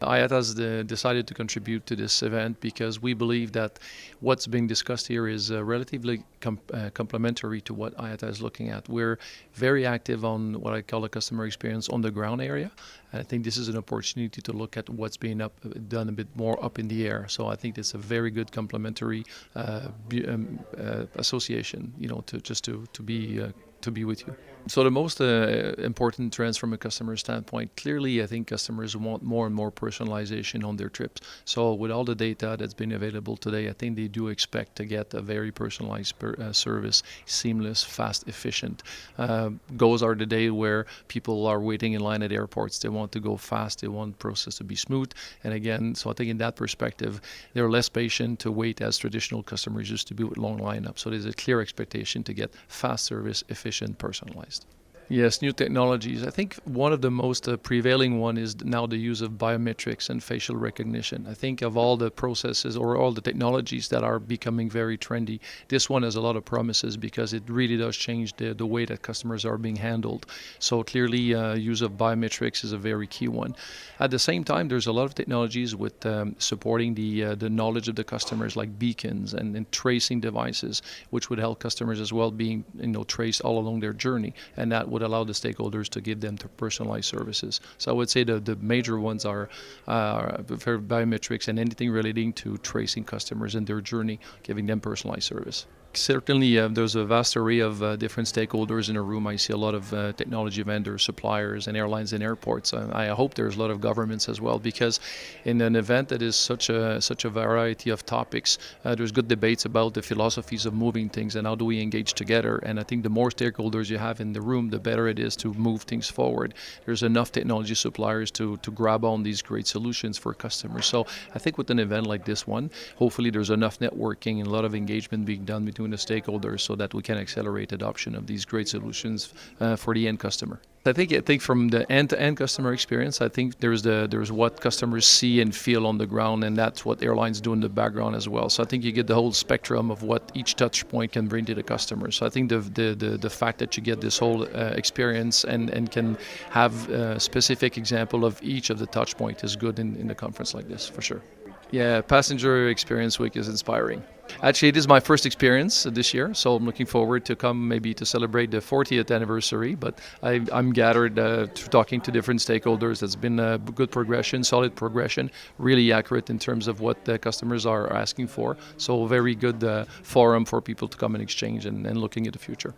IATA has decided to contribute to this event because we believe that what's being discussed here is relatively complementary to what IATA is looking at. We're very active on what I call the customer experience on the ground area. I think this is an opportunity to look at what's being done a bit more up in the air. So I think it's a very good complementary association, to be with you. So the most important trends from a customer standpoint, clearly I think customers want more and more personalization on their trips. So with all the data that's been available today, I think they do expect to get a very personalized service, seamless, fast, efficient. Those are the days where people are waiting in line at airports. They want to go fast. They want the process to be smooth. And again, so I think in that perspective, they're less patient to wait as traditional customers used to be with long lineups. So there's a clear expectation to get fast service, efficient, personalized. Yes, new technologies. I think one of the most prevailing one is now the use of biometrics and facial recognition. I think of all the processes or all the technologies that are becoming very trendy, this one has a lot of promises because it really does change the way that customers are being handled. So clearly, use of biometrics is a very key one. At the same time, there's a lot of technologies with supporting the knowledge of the customers, like beacons and tracing devices, which would help customers as well being traced all along their journey, and that would allow the stakeholders to give them personalized services. So I would say the major ones are for biometrics and anything relating to tracing customers in their journey, giving them personalized service. Certainly, there's a vast array of different stakeholders in a room. I see a lot of technology vendors, suppliers, and airlines and airports. I hope there's a lot of governments as well, because in an event that is such a variety of topics, there's good debates about the philosophies of moving things and how do we engage together. And I think the more stakeholders you have in the room, the better it is to move things forward. There's enough technology suppliers to grab on these great solutions for customers. So I think with an event like this one, hopefully there's enough networking and a lot of engagement being done between the stakeholders so that we can accelerate adoption of these great solutions for the end customer. I think from the end-to-end customer experience, I think there's what customers see and feel on the ground, and that's what airlines do in the background as well. So I think you get the whole spectrum of what each touch point can bring to the customer. So I think the fact that you get this whole experience and can have a specific example of each of the touch point is good in a conference like this, for sure. Yeah, Passenger Experience Week is inspiring. Actually, it is my first experience this year, so I'm looking forward to come maybe to celebrate the 40th anniversary. But I'm gathered talking to different stakeholders. It's been a good progression, solid progression, really accurate in terms of what the customers are asking for. So a very good forum for people to come and exchange and looking at the future.